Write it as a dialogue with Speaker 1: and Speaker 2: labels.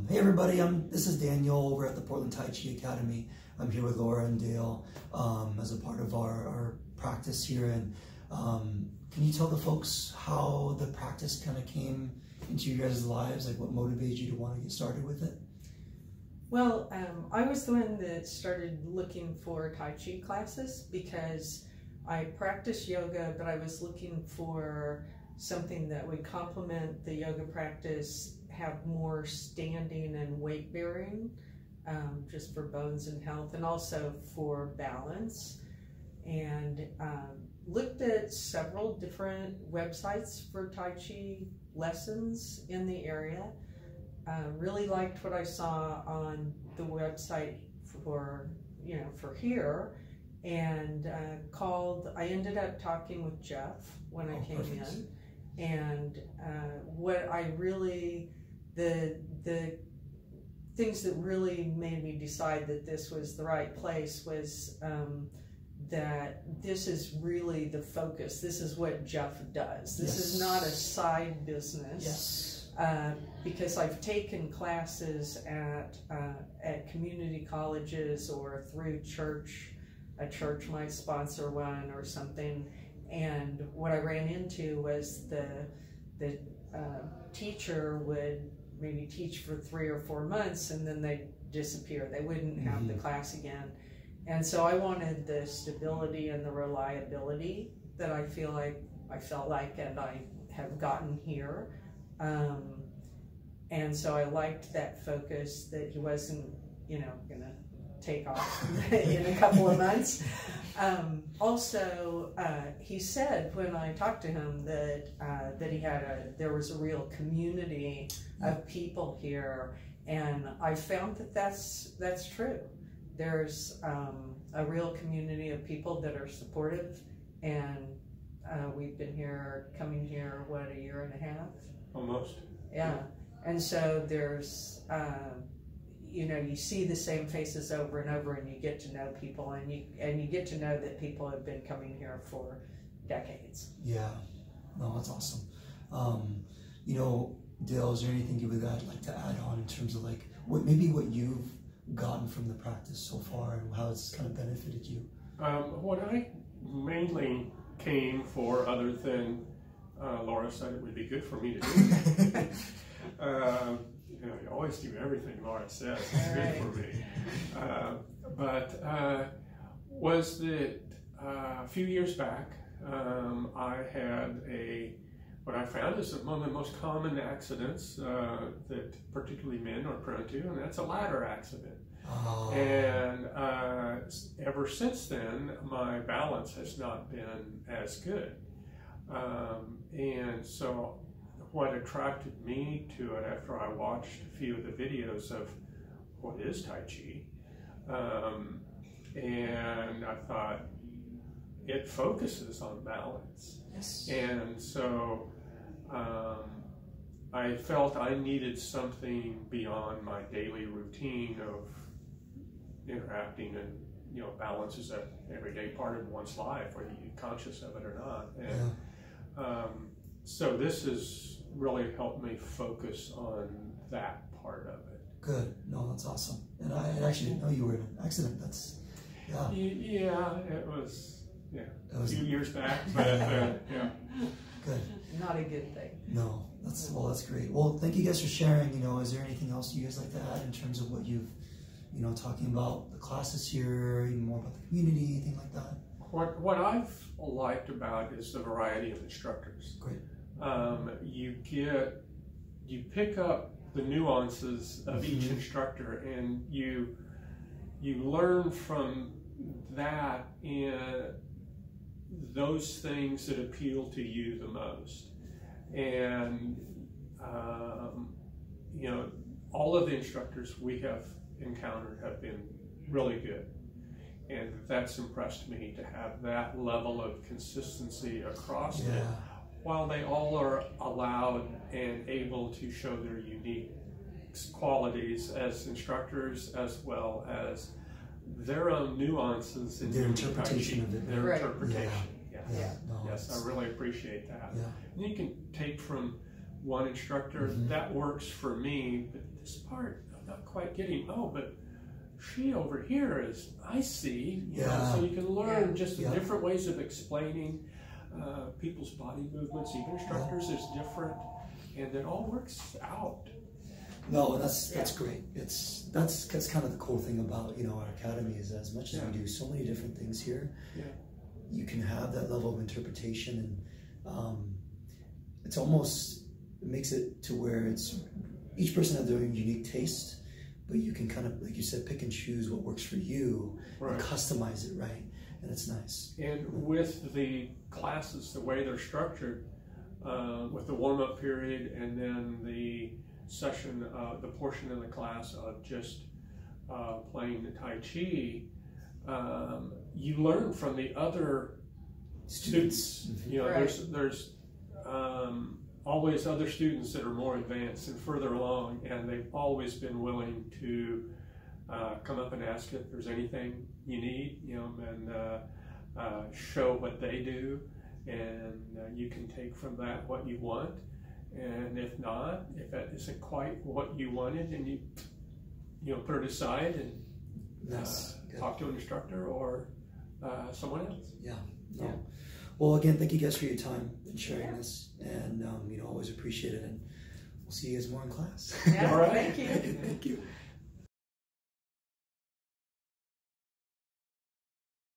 Speaker 1: Hey everybody, this is Daniel over at the Portland Tai Chi Academy. I'm here with Laura and Dale as a part of our practice here. And can you tell the folks how the practice kind of came into your guys' lives? Like what motivated you to want to get started with it?
Speaker 2: Well, I was the one that started looking for Tai Chi classes because I practiced yoga, but I was looking for something that would complement the yoga practice, have more standing and weight bearing, just for bones and health, and also for balance. And looked at several different websites for Tai Chi lessons in the area. Really liked what I saw on the website for here, and I ended up talking with Jeff when I came in. And what I really, the things that really made me decide that this was the right place was that this is really the focus. This is what Jeff does. This is not a side business. Because I've taken classes at community colleges or through church. A church might sponsor one or something. And what I ran into was the teacher would maybe teach for 3 or 4 months and then they'd disappear. They wouldn't have the class again. And so I wanted the stability and the reliability that I felt like and I have gotten here. And so I liked that focus, that he wasn't, gonna take off in a couple of months. Also, he said when I talked to him that there was a real community of people here, and I found that that's true. There's a real community of people that are supportive, and we've been coming here, what, a year and a half?
Speaker 3: Almost.
Speaker 2: Yeah, and so there's you see the same faces over and over, and you get to know people, and you get to know that people have been coming here for decades.
Speaker 1: Yeah, no, that's awesome. Dale, is there anything you would like to add on in terms of like what you've gotten from the practice so far and how it's kind of benefited you?
Speaker 3: What I mainly came for, other than Laura said it would be good for me to do. You always do everything Laura says. It's good for me. Was that a few years back, I had what I found is one of the most common accidents that particularly men are prone to, and that's a ladder accident. Oh. And ever since then, my balance has not been as good. And so what attracted me to it after I watched a few of the videos of what is Tai Chi, and I thought it focuses on balance.
Speaker 1: Yes. And
Speaker 3: so I felt I needed something beyond my daily routine of interacting, and balance is an everyday part of one's life, whether you're conscious of it or not. And so this has really helped me focus on that part of it.
Speaker 1: Good. No, that's awesome. And I actually didn't know you were in an accident. That's, yeah.
Speaker 3: Yeah, it was a few years back, but yeah. Good.
Speaker 2: Not a good thing.
Speaker 1: No, that's great. Well, thank you guys for sharing. Is there anything else you guys like to add in terms of what you've, talking about the classes here, even more about the community, anything like that?
Speaker 3: What I've liked about is the variety of instructors.
Speaker 1: Great.
Speaker 3: You pick up the nuances of each instructor, and you learn from that in those things that appeal to you the most. And all of the instructors we have encountered have been really good, and that's impressed me, to have that level of consistency across it, while they all are allowed and able to show their unique qualities as instructors, as well as their own nuances in
Speaker 1: their interpretation of it.
Speaker 3: Their interpretation.
Speaker 1: Yeah.
Speaker 3: Yes, I really appreciate that.
Speaker 1: Yeah.
Speaker 3: And you can take from one instructor, that works for me, but this part I'm not quite getting. Oh, but she over here is, I see. You know, so you can learn just the different ways of explaining people's body movements, even instructors is different, and it all works out.
Speaker 1: No, that's great. That's kind of the cool thing about, you know, our academy is as much as we do so many different things here, you can have that level of interpretation, and it's almost, it makes it to where it's each person has their own unique taste, but you can kind of, like you said, pick and choose what works for you and customize it, right? And it's nice.
Speaker 3: And with the classes, the way they're structured, with the warm-up period and then the session, the portion of the class of just playing the Tai Chi, you learn from the other students. You know, there's always other students that are more advanced and further along, and they've always been willing to come up and ask if there's anything you need, you know, and show what they do, and you can take from that what you want. And if not, if that isn't quite what you wanted, then you know, put it aside and talk to an instructor or someone else.
Speaker 1: Well, again, thank you guys for your time and sharing this, and you know, always appreciate it, and we'll see you guys more in class.
Speaker 2: All right. Thank you.
Speaker 1: Thank you.